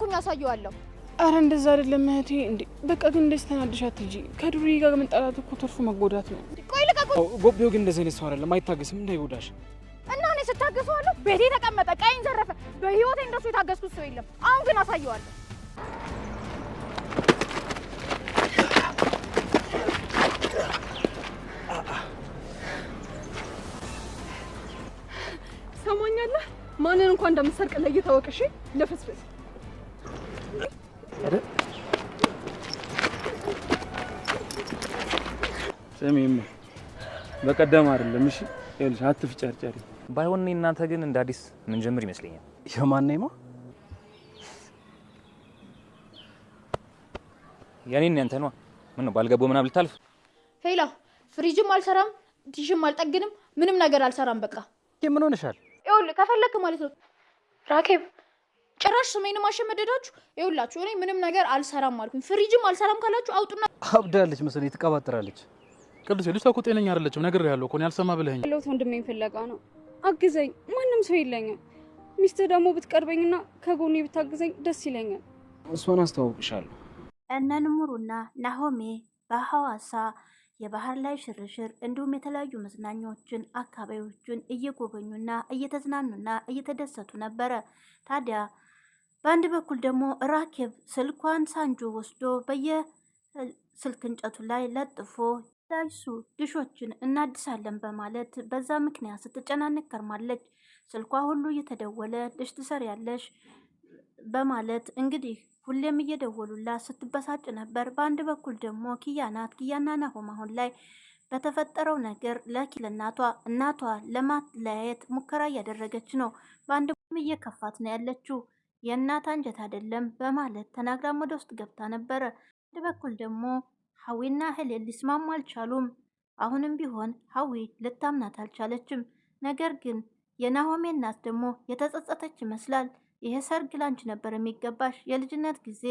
ካልኩኝ አሳየዋለሁ። አረ እንደዛ አይደለም እህቴ። እንዴ በቃ ግን እንደዚህ ተናድሽ አትጂ። ከዱርዬ ጋር መጣላት እኮ ትርፉ መጎዳት ነው። ቆይ ልቀቁ። ጎቤው ግን እንደዚህ አይነት ሰው አይደለም፣ አይታገስም፣ እንዳይጎዳሽ። እና እኔ ስታገሰዋለሁ? ቤቴ ተቀመጠ፣ ቀይን ዘረፈ። በህይወቴ እንደሱ የታገስኩት ሰው የለም። አሁን ግን አሳየዋለሁ። ሰሞኛለህ? ማንን እንኳን እንደምትሰርቅ ለይተወቅሽ ለፍስፍስ ሰሚም በቀደም አይደለም። እሺ ይኸውልሽ አትፍጨርጨሪ። ባይሆን እናንተ ግን እንደ አዲስ ምን ጀምር ይመስለኛል። የማንነማ ያኔን ያንተ ነው። ምን ነው ባልገባው ምናምን ልታልፍ? ሄላ ፍሪጅም አልሰራም፣ ዲሽም አልጠግንም፣ ምንም ነገር አልሰራም። በቃ ምን ሆነሻል? ይኸውልህ ከፈለክ ማለት ነው ራኬብ ጭራሽ ስሜንም አሸመደዳችሁ። ይኸውላችሁ እኔ ምንም ነገር አልሰራም አልኩኝ። ፍሪጅም አልሰራም ካላችሁ አውጡና። አብዳለች መሰለኝ፣ ትቀባጥራለች። ቅዱስ ልጅቷ እኮ ጤነኛ አይደለችም። ነግሬሃለሁ እኮ ያልሰማ ብለኸኝ። ያለሁት ወንድሜን ፍለጋ ነው። አግዘኝ፣ ማንም ሰው የለኝም። ሚስት ደግሞ ብትቀርበኝና ከጎኔ ብታግዘኝ ደስ ይለኛል። እሷን አስተዋውቅሻለሁ። እነ ንሙሩና ናሆሜ በሐዋሳ የባህር ላይ ሽርሽር እንዲሁም የተለያዩ መዝናኛዎችን አካባቢዎችን እየጎበኙና እየተዝናኑና እየተደሰቱ ነበረ። ታዲያ በአንድ በኩል ደግሞ ራኬብ ስልኳን ሳንጆ ወስዶ በየስልክ እንጨቱ ላይ ለጥፎ ዳይሱ ድሾችን እናድሳለን በማለት በዛ ምክንያት ስትጨናነቅ ከርማለች። ስልኳ ሁሉ እየተደወለ ድሽ ትሰሪያለሽ በማለት እንግዲህ ሁሌም እየደወሉላት ስትበሳጭ ነበር። በአንድ በኩል ደግሞ ኪያና ናሆም አሁን ላይ በተፈጠረው ነገር እናቷ ለማለያየት ሙከራ እያደረገች ነው። በአንድ በኩል እየከፋት ነው ያለችው። የእናት አንጀት አይደለም በማለት ተናግራም ወደ ውስጥ ገብታ ነበረ። በአንድ በኩል ደግሞ ሀዊና ህሌል ሊስማሙ አልቻሉም። አሁንም ቢሆን ሀዊ ልታምናት አልቻለችም። ነገር ግን የናሆሜ እናት ደግሞ የተጸጸተች ይመስላል። ይሄ ሰርግ ላንቺ ነበር የሚገባሽ፣ የልጅነት ጊዜ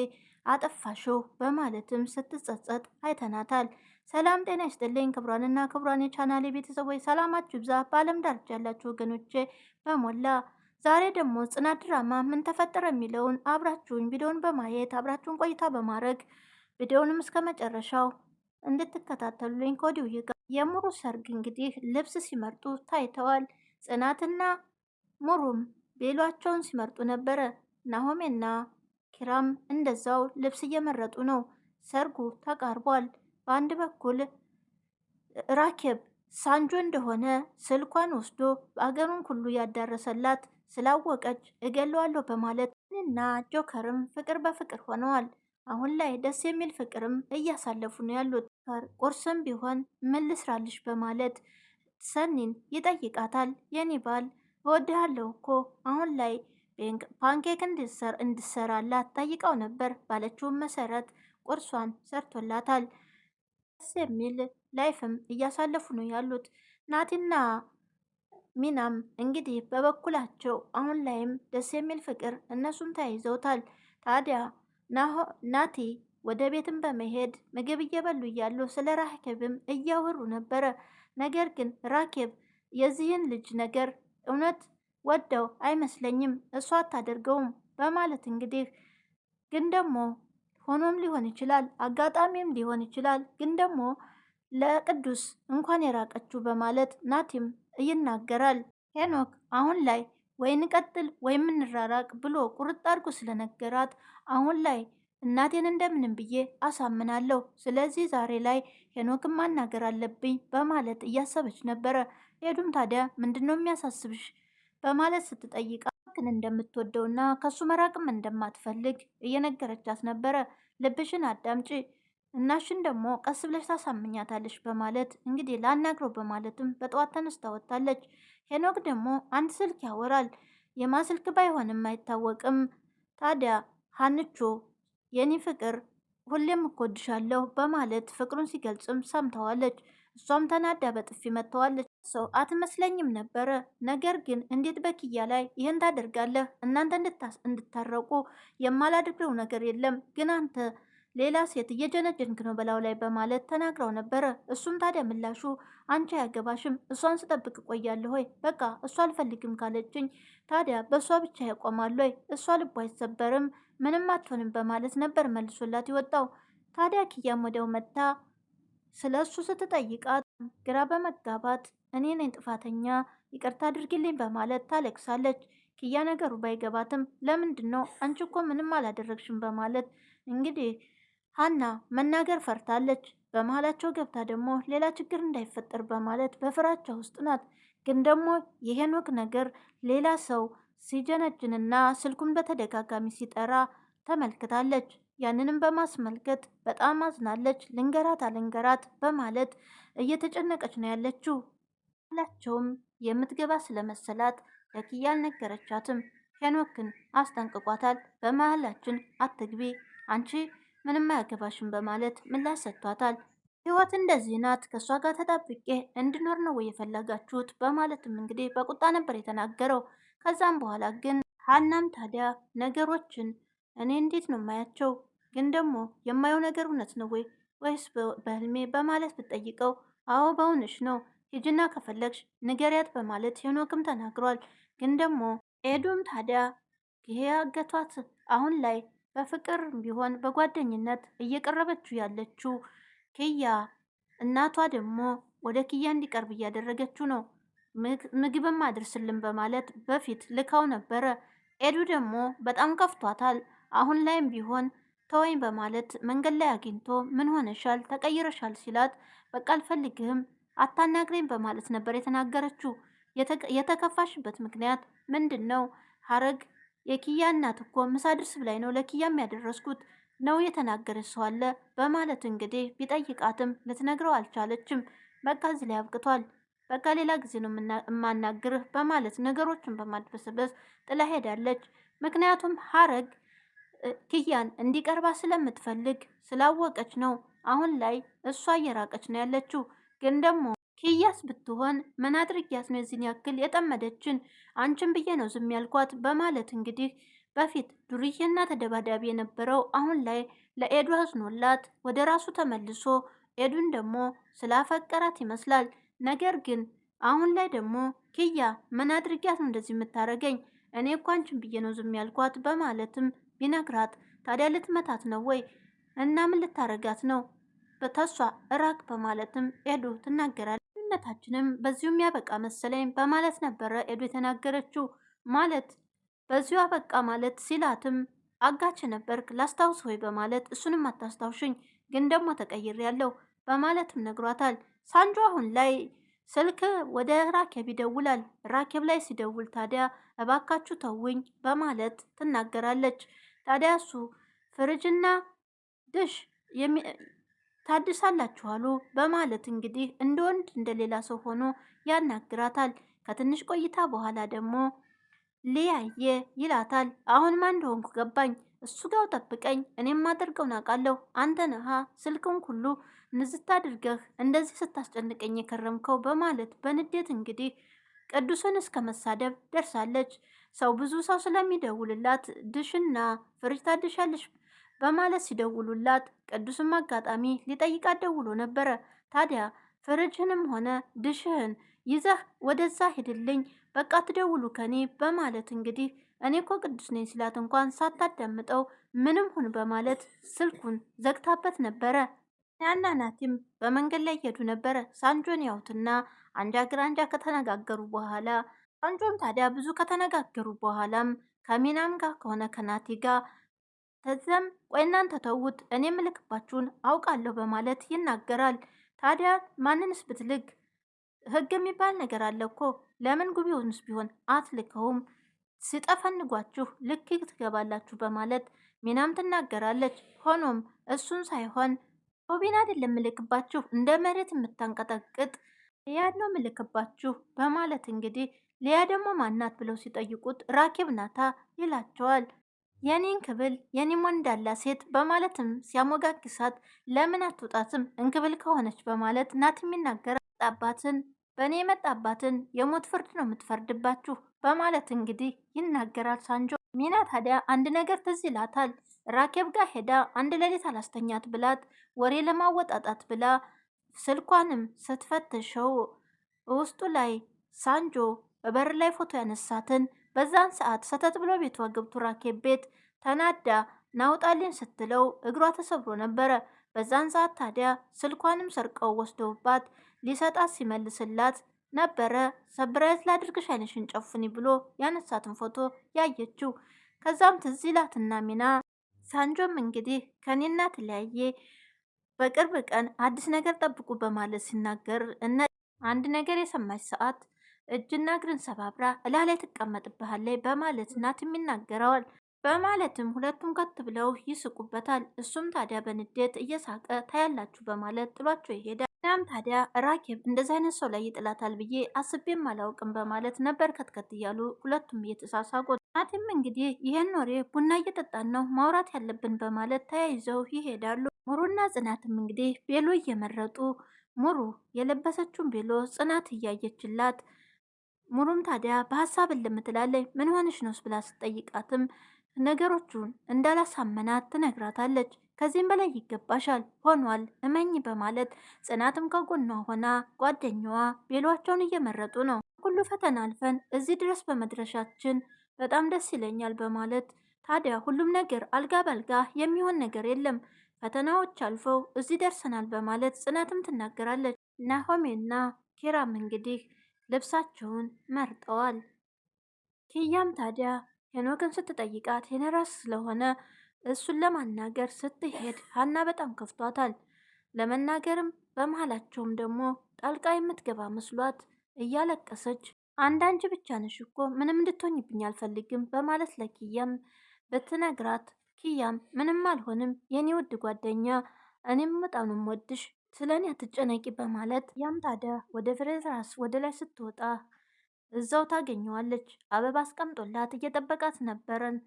አጠፋሽው በማለትም ስትጸጸት አይተናታል። ሰላም ጤና ይስጥልኝ ክብሯንና ክብሯን የቻናሌ ቤተሰቦች ሰላማችሁ ይብዛ። በአለም ዳርቻ ያላችሁ ወገኖቼ በሞላ ዛሬ ደግሞ ጽናት ድራማ ምን ተፈጠረ የሚለውን አብራችሁኝ ቪዲዮውን በማየት አብራችሁን ቆይታ በማድረግ ቪዲዮውንም እስከ መጨረሻው እንድትከታተሉልኝ ከወዲሁ ይጋ። የሙሩ ሰርግ እንግዲህ ልብስ ሲመርጡ ታይተዋል። ጽናትና ሙሩም ቤሏቸውን ሲመርጡ ነበረ። ናሆሜና ኪራም እንደዛው ልብስ እየመረጡ ነው። ሰርጉ ተቃርቧል። በአንድ በኩል ራኬብ ሳንጆ እንደሆነ ስልኳን ወስዶ አገሩን ሁሉ ያዳረሰላት ስላወቀች እገለዋለሁ በማለት እና ጆከርም ፍቅር በፍቅር ሆነዋል። አሁን ላይ ደስ የሚል ፍቅርም እያሳለፉ ነው ያሉት። ቁርስም ቢሆን ምን ልስራልሽ በማለት ሰኒን ይጠይቃታል። የኔ ባል እወድሃለሁ እኮ አሁን ላይ ፓንኬክ እንድሰራላት ጠይቀው ነበር። ባለችውም መሰረት ቁርሷን ሰርቶላታል። ደስ የሚል ላይፍም እያሳለፉ ነው ያሉት። ናቲና ሚናም እንግዲህ በበኩላቸው አሁን ላይም ደስ የሚል ፍቅር እነሱም ተያይዘውታል። ታዲያ ናቲ ወደ ቤትም በመሄድ ምግብ እየበሉ እያሉ ስለ ራኬብም እያወሩ ነበረ። ነገር ግን ራኬብ የዚህን ልጅ ነገር እውነት ወደው አይመስለኝም፣ እሷ አታደርገውም በማለት እንግዲህ ግን ደግሞ ሆኖም ሊሆን ይችላል፣ አጋጣሚም ሊሆን ይችላል፣ ግን ደግሞ ለቅዱስ እንኳን የራቀችው በማለት ናቲም ይናገራል። ሄኖክ አሁን ላይ ወይ እንቀጥል ወይም እንራራቅ ብሎ ቁርጥ አድርጎ ስለነገራት አሁን ላይ እናቴን እንደምንም ብዬ አሳምናለሁ፣ ስለዚህ ዛሬ ላይ ሄኖክን ማናገር አለብኝ በማለት እያሰበች ነበረ። ሄዱም ታዲያ ምንድነው የሚያሳስብሽ በማለት ስትጠይቃ ግን እንደምትወደውና ከሱ መራቅም እንደማትፈልግ እየነገረቻት ነበረ። ልብሽን አዳምጪ፣ እናሽን ደግሞ ቀስ ብለሽ ታሳምኛታለሽ በማለት እንግዲህ ላናግረው በማለትም በጠዋት ተነስታ ወጣለች። ሄኖክ ደግሞ አንድ ስልክ ያወራል። የማ ስልክ ባይሆንም አይታወቅም። ታዲያ ሀንቾ የኔ ፍቅር ሁሌም እኮድሻለሁ በማለት ፍቅሩን ሲገልጽም ሰምተዋለች። እሷም ተናዳ በጥፊ መጥተዋለች። ሰው አትመስለኝም ነበረ፣ ነገር ግን እንዴት በኪያ ላይ ይህን ታደርጋለህ? እናንተ እንድታረቁ የማላደርገው ነገር የለም፣ ግን አንተ ሌላ ሴት እየጀነጀንክ ነው በላው ላይ በማለት ተናግረው ነበረ። እሱም ታዲያ ምላሹ አንቺ አያገባሽም፣ እሷን ስጠብቅ ቆያለሁ ወይ? በቃ እሷ አልፈልግም ካለችኝ ታዲያ በእሷ ብቻ ያቆማሉ ወይ? እሷ ልቧ አይሰበርም፣ ምንም አትሆንም በማለት ነበር መልሶላት ይወጣው። ታዲያ ኪያም ወዲያው መታ ስለ እሱ ስትጠይቃት ግራ በመጋባት እኔ ነኝ ጥፋተኛ ይቅርታ አድርግልኝ በማለት ታለቅሳለች። ኪያ ነገሩ ባይገባትም ለምንድን ነው አንቺ እኮ ምንም አላደረግሽም በማለት እንግዲህ ሀና መናገር ፈርታለች። በመሀላቸው ገብታ ደግሞ ሌላ ችግር እንዳይፈጠር በማለት በፍራቻ ውስጥ ናት። ግን ደግሞ የሄኖክ ነገር ሌላ ሰው ሲጀነጅንና ስልኩን በተደጋጋሚ ሲጠራ ተመልክታለች። ያንንም በማስመልከት በጣም አዝናለች። ልንገራት አልንገራት በማለት እየተጨነቀች ነው ያለችው። ሁላቸውም የምትገባ ስለመሰላት ለኪያ አልነገረቻትም። ሄኖክን አስጠንቅቋታል። በመሀላችን አትግቢ አንቺ ምንም አያገባሽም በማለት ምላሽ ሰጥቷታል። ህይወት እንደዚህ ናት፣ ከእሷ ጋር ተጣብቄ እንድኖር ነው የፈለጋችሁት በማለትም እንግዲህ በቁጣ ነበር የተናገረው። ከዛም በኋላ ግን ሀናም ታዲያ ነገሮችን እኔ እንዴት ነው የማያቸው? ግን ደግሞ የማየው ነገር እውነት ነው ወይስ በህልሜ በማለት ብትጠይቀው አዎ በእውነሽ ነው ሂጂና ከፈለግሽ ንገሪያት በማለት ሄኖክም ተናግሯል። ግን ደግሞ ኤዱም ታዲያ ይሄ ያገቷት አሁን ላይ በፍቅር ቢሆን በጓደኝነት እየቀረበችው ያለችው ኪያ እናቷ ደግሞ ወደ ኪያ እንዲቀርብ እያደረገችው ነው። ምግብም አድርስልን በማለት በፊት ልካው ነበረ። ኤዱ ደግሞ በጣም ከፍቷታል። አሁን ላይም ቢሆን ተወኝ በማለት መንገድ ላይ አግኝቶ ምን ሆነሻል ተቀይረሻል ሲላት በቃ አልፈልግህም አታናግረኝ በማለት ነበር የተናገረችው። የተከፋሽበት ምክንያት ምንድን ነው? ሀረግ የኪያ እናት እኮ ምሳ ድርስ ብላይ ነው ለኪያም ያደረስኩት ነው የተናገረች ሰው አለ በማለት እንግዲህ ቢጠይቃትም ልትነግረው አልቻለችም። በቃ እዚህ ላይ አብቅቷል፣ በቃ ሌላ ጊዜ ነው የማናግርህ በማለት ነገሮችን በማድበስበስ ጥላ ሄዳለች። ምክንያቱም ሀረግ ኪያን እንዲቀርባ ስለምትፈልግ ስላወቀች ነው። አሁን ላይ እሷ እየራቀች ነው ያለችው። ግን ደግሞ ኪያስ ብትሆን ምን አድርጊያት ነው የዚህን ያክል የጠመደችን? አንቺን ብዬ ነው ዝም ያልኳት በማለት እንግዲህ በፊት ዱርዬና ተደባዳቢ የነበረው አሁን ላይ ለኤዱ አዝኖላት ወደ ራሱ ተመልሶ ኤዱን ደግሞ ስላፈቀራት ይመስላል። ነገር ግን አሁን ላይ ደግሞ ኪያ ምን አድርጊያት ነው እንደዚህ የምታረገኝ? እኔ እኮ አንቺን ብዬ ነው ዝም ያልኳት በማለትም ቢነግራት ታዲያ ልትመታት ነው ወይ? እና ምን ልታረጋት ነው? በተሷ እራቅ በማለትም ኤዱ ትናገራለች። ነታችንም በዚሁም ያበቃ መሰለኝ በማለት ነበረ ኤዱ የተናገረችው። ማለት በዚሁ አበቃ ማለት ሲላትም አጋች ነበርክ ላስታውስ ወይ በማለት እሱንም አታስታውሽኝ ግን ደግሞ ተቀይር ያለው በማለትም ነግሯታል። ሳንጆ አሁን ላይ ስልክ ወደ ራኬብ ይደውላል። ራኬብ ላይ ሲደውል ታዲያ እባካችሁ ተውኝ በማለት ትናገራለች። ታዲያ እሱ ፍሪጅና ድሽ ታድሳላችኋሉ በማለት እንግዲህ እንደ ወንድ እንደሌላ ሰው ሆኖ ያናግራታል። ከትንሽ ቆይታ በኋላ ደግሞ ሊያየ ይላታል። አሁን ማን እንደሆንኩ ገባኝ፣ እሱ ጋር ጠብቀኝ፣ እኔም ማደርገውን አውቃለሁ። አንተ ነሃ ስልክን ሁሉ ንዝት አድርገህ እንደዚህ ስታስጨንቀኝ የከረምከው በማለት በንዴት እንግዲህ ቅዱስን እስከ መሳደብ ደርሳለች። ብዙ ሰው ስለሚደውልላት ድሽና ፍሪጅ ታድሻለሽ በማለት ሲደውሉላት ቅዱስም አጋጣሚ ሊጠይቃት ደውሎ ነበረ። ታዲያ ፍሪጅህንም ሆነ ድሽህን ይዘህ ወደዛ ሄድልኝ፣ በቃ ትደውሉ ከኔ በማለት እንግዲህ እኔ እኮ ቅዱስ ነኝ ሲላት እንኳን ሳታዳምጠው ምንም ሁን በማለት ስልኩን ዘግታበት ነበረ። ያና ናቲም በመንገድ ላይ እየሄዱ ነበረ። ሳንጆን ያውትና አንጃ ግራንጃ ከተነጋገሩ በኋላ ሳንጆም ታዲያ ብዙ ከተነጋገሩ በኋላም ከሚናም ጋር ከሆነ ከናቲ ጋር ተዘም ቆይ እናንተ ተውት፣ እኔ ምልክባችሁን አውቃለሁ በማለት ይናገራል። ታዲያ ማንንስ ብትልክ ህግ የሚባል ነገር አለ እኮ ለምን ጉቢውንስ ቢሆን አትልከውም? ሲጠፈንጓችሁ ልክ ትገባላችሁ በማለት ሚናም ትናገራለች። ሆኖም እሱን ሳይሆን ሮቢን አይደለም ምልክባችሁ እንደ መሬት የምታንቀጠቅጥ ሊያ ነው ምልክባችሁ በማለት እንግዲህ ሊያ ደግሞ ማናት ብለው ሲጠይቁት ራኬብ ናታ ይላቸዋል። የኔን ክብል የኔም ወንዳላ ሴት በማለትም ሲያሞጋግሳት ለምን አትወጣትም እንክብል ከሆነች በማለት ናት የሚናገር አባትን በእኔ የመጣባትን የሞት ፍርድ ነው የምትፈርድባችሁ በማለት እንግዲህ ይናገራል ሳንጆ። ሚና ታዲያ አንድ ነገር ትዝ ይላታል። ራኬብ ጋር ሄዳ አንድ ሌሊት አላስተኛት ብላት ወሬ ለማወጣጣት ብላ ስልኳንም ስትፈትሸው ውስጡ ላይ ሳንጆ በበር ላይ ፎቶ ያነሳትን በዛን ሰዓት ሰተት ብሎ ቤቷ ገብቶ ራኬብ ቤት ተናዳ ናውጣልን ስትለው እግሯ ተሰብሮ ነበረ። በዛን ሰዓት ታዲያ ስልኳንም ሰርቀው ወስደውባት ሊሰጣት ሲመልስላት ነበረ ሰብራይዝ ላድርግሽ አይንሽን ጨፍኒ ብሎ ያነሳትን ፎቶ ያየችው። ከዛም ትዝ ይላትና ሚና ሳንጆም እንግዲህ ከኔና ተለያየ በቅርብ ቀን አዲስ ነገር ጠብቁ በማለት ሲናገር እና አንድ ነገር የሰማች ሰዓት እጅና እግርን ሰባብራ እላ ላይ ትቀመጥብሃለች በማለት ናትም ይናገረዋል። በማለትም ሁለቱም ከት ብለው ይስቁበታል። እሱም ታዲያ በንዴት እየሳቀ ታያላችሁ በማለት ጥሏቸው ይሄዳል። እናም ታዲያ ራኬብ እንደዚህ አይነት ሰው ላይ ይጥላታል ብዬ አስቤም አላውቅም በማለት ነበር ከትከት እያሉ ሁለቱም እየተሳሳቁ። ናትም እንግዲህ ይህን ወሬ ቡና እየጠጣን ነው ማውራት ያለብን በማለት ተያይዘው ይሄዳሉ። ሙሩና ጽናትም እንግዲህ ቤሎ እየመረጡ ሙሩ የለበሰችውን ቤሎ ጽናት እያየችላት፣ ሙሩም ታዲያ በሀሳብ እልምትላለች። ምን ሆንሽ ነው ብላ ስትጠይቃትም ነገሮቹን እንዳላሳመናት ትነግራታለች። ከዚህም በላይ ይገባሻል ሆኗል እመኝ በማለት ጽናትም ከጎኗ ሆና ጓደኛዋ ቤሏቸውን እየመረጡ ነው። ሁሉ ፈተና አልፈን እዚህ ድረስ በመድረሻችን በጣም ደስ ይለኛል በማለት ታዲያ ሁሉም ነገር አልጋ በአልጋ የሚሆን ነገር የለም፣ ፈተናዎች አልፈው እዚህ ደርሰናል በማለት ጽናትም ትናገራለች። ናሆሜና ኪራም እንግዲህ ልብሳቸውን መርጠዋል። ኪያም ታዲያ ሄኖክን ስትጠይቃት የነራስ ስለሆነ እሱን ለማናገር ስትሄድ ሀና በጣም ከፍቷታል። ለመናገርም በመሀላቸውም ደግሞ ጣልቃ የምትገባ መስሏት እያለቀሰች አንዳንቺ ብቻ ነሽ እኮ ምንም እንድትሆኝብኝ አልፈልግም በማለት ለኪያም ብትነግራት፣ ኪያም ምንም አልሆንም የኔ ውድ ጓደኛ፣ እኔም በጣም ነው የምወድሽ፣ ስለኔ አትጨነቂ በማለት ያም ታዲያ ወደ ፍሬዝራስ ወደ ላይ ስትወጣ እዛው ታገኘዋለች። አበባ አስቀምጦላት እየጠበቃት ነበረን።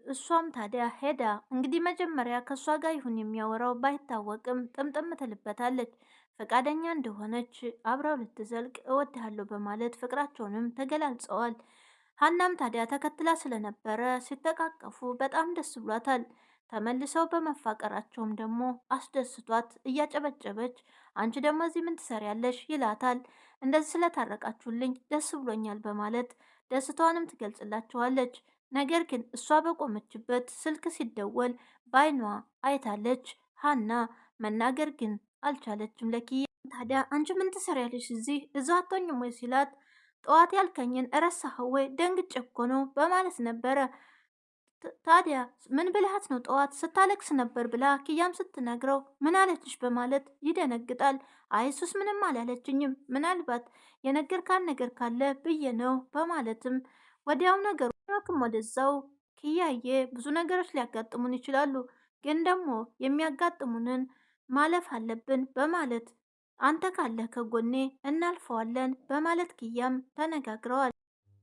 እሷም ታዲያ ሄዳ እንግዲህ መጀመሪያ ከእሷ ጋር ይሁን የሚያወራው ባይታወቅም ጥምጥም ትልበታለች። ፈቃደኛ እንደሆነች አብረው ልትዘልቅ እወድሃለሁ በማለት ፍቅራቸውንም ተገላልጸዋል። ሀናም ታዲያ ተከትላ ስለነበረ ሲተቃቀፉ በጣም ደስ ብሏታል። ተመልሰው በመፋቀራቸውም ደግሞ አስደስቷት እያጨበጨበች አንቺ ደግሞ እዚህ ምን ትሰሪያለሽ ይላታል። እንደዚህ ስለታረቃችሁልኝ ደስ ብሎኛል በማለት ደስታዋንም ትገልጽላቸዋለች። ነገር ግን እሷ በቆመችበት ስልክ ሲደወል ባይኗ አይታለች። ሀና መናገር ግን አልቻለችም ለኪያ። ታዲያ አንቺ ምን ትሰሪያለሽ እዛ አትሆኝም ወይ ሲላት፣ ጠዋት ያልከኝን እረሳኸው ወይ ደንግጬ እኮ ነው በማለት ነበረ። ታዲያ ምን ብልሃት ነው ጠዋት ስታለቅስ ነበር ብላ ኪያም ስትነግረው ምን አለችሽ በማለት ይደነግጣል። አይሱስ ምንም አላለችኝም፣ ምናልባት የነገርካን ነገር ካለ ብዬ ነው በማለትም ወዲያው ነገሩ ወደዛው ኪያዬ ብዙ ነገሮች ሊያጋጥሙን ይችላሉ፣ ግን ደግሞ የሚያጋጥሙንን ማለፍ አለብን በማለት አንተ ካለ ከጎኔ እናልፈዋለን በማለት ኪያም ተነጋግረዋል።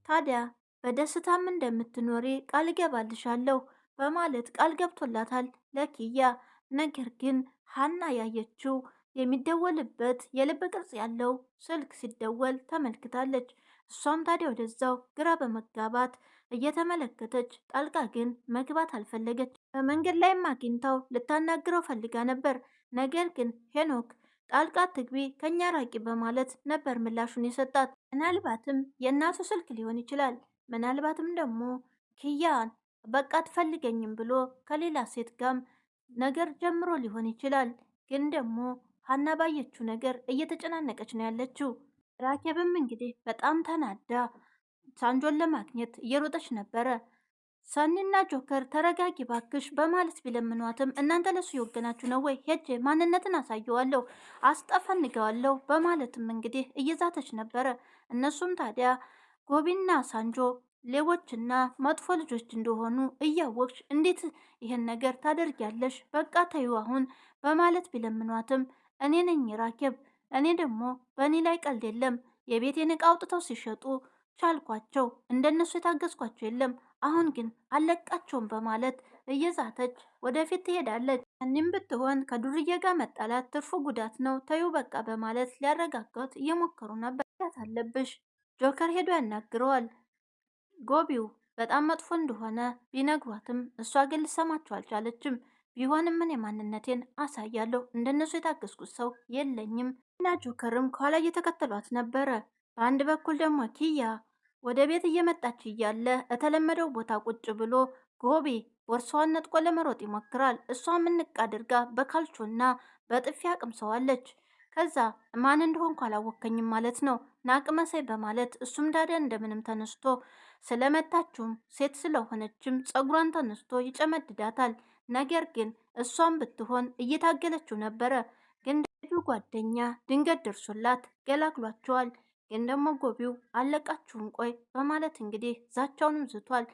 ታዲያ በደስታም እንደምትኖሪ ቃል ገባልሻለሁ በማለት ቃል ገብቶላታል ለኪያ። ነገር ግን ሀና ያየችው የሚደወልበት የልብ ቅርጽ ያለው ስልክ ሲደወል ተመልክታለች። እሷም ታዲያ ወደዛው ግራ በመጋባት እየተመለከተች ጣልቃ ግን መግባት አልፈለገች። በመንገድ ላይም አግኝታው ልታናግረው ፈልጋ ነበር። ነገር ግን ሄኖክ ጣልቃ ትግቢ ከኛ ራቂ በማለት ነበር ምላሹን የሰጣት። ምናልባትም የእናቱ ስልክ ሊሆን ይችላል። ምናልባትም ደግሞ ኪያን በቃ አትፈልገኝም ብሎ ከሌላ ሴት ጋም ነገር ጀምሮ ሊሆን ይችላል። ግን ደግሞ ሀና ባየችው ነገር እየተጨናነቀች ነው ያለችው። ራኬብም እንግዲህ በጣም ተናዳ ሳንጆን ለማግኘት እየሮጠች ነበረ። ሰኒና ጆከር ተረጋጊ ባክሽ በማለት ቢለምኗትም እናንተ ለሱ የወገናችሁ ነው ወይ? ሄጄ ማንነትን አሳየዋለሁ፣ አስጠፈንገዋለሁ በማለትም እንግዲህ እየዛተች ነበረ። እነሱም ታዲያ ጎቢና ሳንጆ ሌቦችና መጥፎ ልጆች እንደሆኑ እያወቅሽ እንዴት ይህን ነገር ታደርጊያለሽ? በቃ ተይው አሁን በማለት ቢለምኗትም እኔ ነኝ ራኬብ፣ እኔ ደግሞ በእኔ ላይ ቀልድ የለም፣ የቤቴን ዕቃ አውጥተው ሲሸጡ ቻልኳቸው፣ እንደነሱ የታገዝኳቸው የለም፣ አሁን ግን አለቃቸውም በማለት እየዛተች ወደፊት ትሄዳለች። እኔም ብትሆን ከዱርዬ ጋር መጣላት ትርፉ ጉዳት ነው፣ ተዩ በቃ በማለት ሊያረጋጋት እየሞከሩ ነበር። አለብሽ ጆከር ሄዶ ያናግረዋል። ጎቢው በጣም መጥፎ እንደሆነ ቢነግሯትም እሷ ግን ልሰማቸው አልቻለችም። ቢሆንም ምን የማንነቴን አሳያለሁ፣ እንደነሱ የታገዝኩት ሰው የለኝም እና ጆከርም ከኋላ እየተከተሏት ነበረ። በአንድ በኩል ደግሞ ኪያ ወደ ቤት እየመጣች እያለ የተለመደው ቦታ ቁጭ ብሎ ጎቢ ቦርሳዋን ነጥቆ ለመሮጥ ይሞክራል። እሷም እንቅ አድርጋ በካልቾና በጥፊ አቅምሰዋለች። ከዛ ማን እንደሆንኩ አላወከኝም ማለት ነው ናቅመሳይ በማለት እሱም ዳዲያ እንደምንም ተነስቶ ስለመታችውም ሴት ስለሆነችም ጸጉሯን ተነስቶ ይጨመድዳታል። ነገር ግን እሷም ብትሆን እየታገለችው ነበረ። ግን ጓደኛ ድንገት ደርሶላት ገላግሏቸዋል። ግን ደግሞ ጎቢው አለቃችሁም ቆይ በማለት እንግዲህ ዛቻውንም ዝቷል።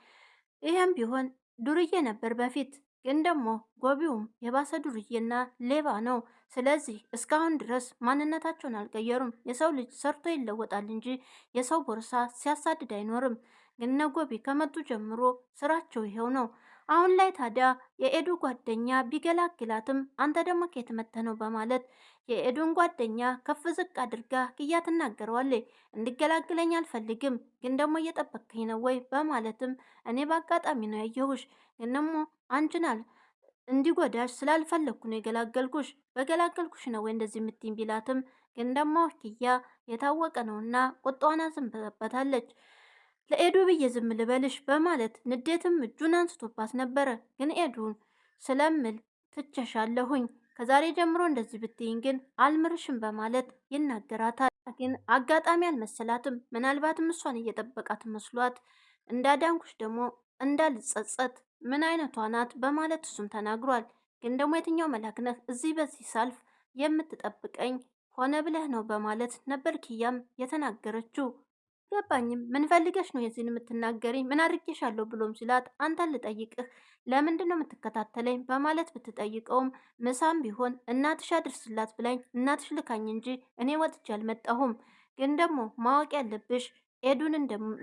ይህም ቢሆን ዱርዬ ነበር በፊት፣ ግን ደግሞ ጎቢውም የባሰ ዱርዬና ሌባ ነው። ስለዚህ እስካሁን ድረስ ማንነታቸውን አልቀየሩም። የሰው ልጅ ሰርቶ ይለወጣል እንጂ የሰው ቦርሳ ሲያሳድድ አይኖርም። ግን እነ ጎቢ ከመጡ ጀምሮ ስራቸው ይሄው ነው። አሁን ላይ ታዲያ የኤዱ ጓደኛ ቢገላግላትም አንተ ደግሞ ከየት መጥተህ ነው በማለት የኤዱን ጓደኛ ከፍ ዝቅ አድርጋ ክያ ትናገረዋለች። እንድገላግለኝ አልፈልግም፣ ግን ደግሞ እየጠበቅኝ ነው ወይ በማለትም እኔ በአጋጣሚ ነው ያየሁሽ፣ ግን ደግሞ አንቺናል እንዲጎዳሽ ስላልፈለግኩ ነው የገላገልኩሽ፣ በገላገልኩሽ ነው ወይ እንደዚህ የምትይኝ ቢላትም ግን ደግሞ ክያ የታወቀ ነውና ቁጣዋን አዝንበታለች። ለኤዱ ብዬ ዝም ልበልሽ በማለት ንዴትም እጁን አንስቶባት ነበረ። ግን ኤዱን ስለምል ትቸሻለሁኝ፣ ከዛሬ ጀምሮ እንደዚህ ብትይኝ ግን አልምርሽም በማለት ይናገራታል። ግን አጋጣሚ አልመሰላትም። ምናልባትም እሷን እየጠበቃት መስሏት እንዳዳንኩሽ ደግሞ እንዳልጸጸት ምን አይነቷ ናት በማለት እሱም ተናግሯል። ግን ደግሞ የትኛው መልአክ ነህ እዚህ በዚህ ሳልፍ የምትጠብቀኝ ሆነ ብለህ ነው በማለት ነበር ኪያም የተናገረችው። ገባኝም ምን ፈልገሽ ነው የዚህን የምትናገሪ? ምን አድርጌሻለሁ ብሎም ሲላት አንተን ልጠይቅህ ለምንድን ነው የምትከታተለኝ በማለት ብትጠይቀውም ምሳም ቢሆን እናትሽ አድርስላት ብላኝ እናትሽ ልካኝ እንጂ እኔ ወጥቼ አልመጣሁም። ግን ደግሞ ማወቅ ያለብሽ ኤዱን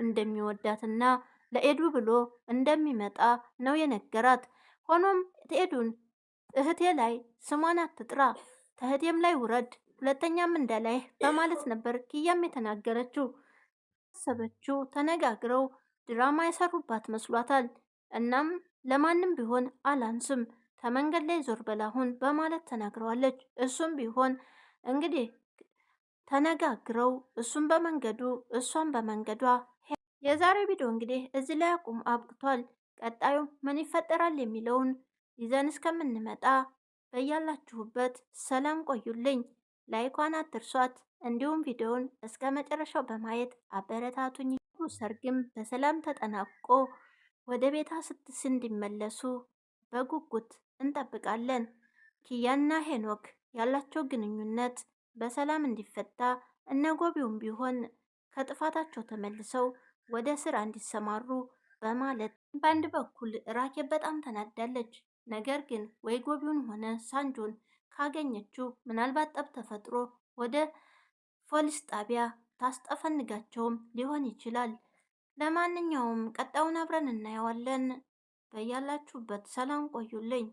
እንደሚወዳትና ለኤዱ ብሎ እንደሚመጣ ነው የነገራት። ሆኖም ኤዱን እህቴ ላይ ስሟን አትጥራ፣ ከእህቴም ላይ ውረድ፣ ሁለተኛም እንዳላይ በማለት ነበር ኪያም የተናገረችው። ሰበችው ተነጋግረው ድራማ የሰሩባት መስሏታል። እናም ለማንም ቢሆን አላንስም ከመንገድ ላይ ዞር በላሁን በማለት ተናግረዋለች። እሱም ቢሆን እንግዲህ ተነጋግረው እሱም በመንገዱ እሷም በመንገዷ። የዛሬው ቪዲዮ እንግዲህ እዚህ ላይ አብቅቷል። ቀጣዩ ምን ይፈጠራል የሚለውን ይዘን እስከምንመጣ በያላችሁበት ሰላም ቆዩልኝ። ላይኳን አትርሷት። እንዲሁም ቪዲዮውን እስከ መጨረሻው በማየት አበረታቱኝ። ሰርግም በሰላም ተጠናቆ ወደ ቤታ እንዲመለሱ በጉጉት እንጠብቃለን። ኪያና ሄኖክ ያላቸው ግንኙነት በሰላም እንዲፈታ እነ ጎቢውም ቢሆን ከጥፋታቸው ተመልሰው ወደ ስራ እንዲሰማሩ በማለት በአንድ በኩል ራኬብ በጣም ተናዳለች። ነገር ግን ወይ ጎቢውን ሆነ ሳንጆን ካገኘችው ምናልባት ጠብ ተፈጥሮ ወደ ፖሊስ ጣቢያ ታስጠፈንጋቸውም ሊሆን ይችላል። ለማንኛውም ቀጣዩን አብረን እናየዋለን። በያላችሁበት ሰላም ቆዩልኝ።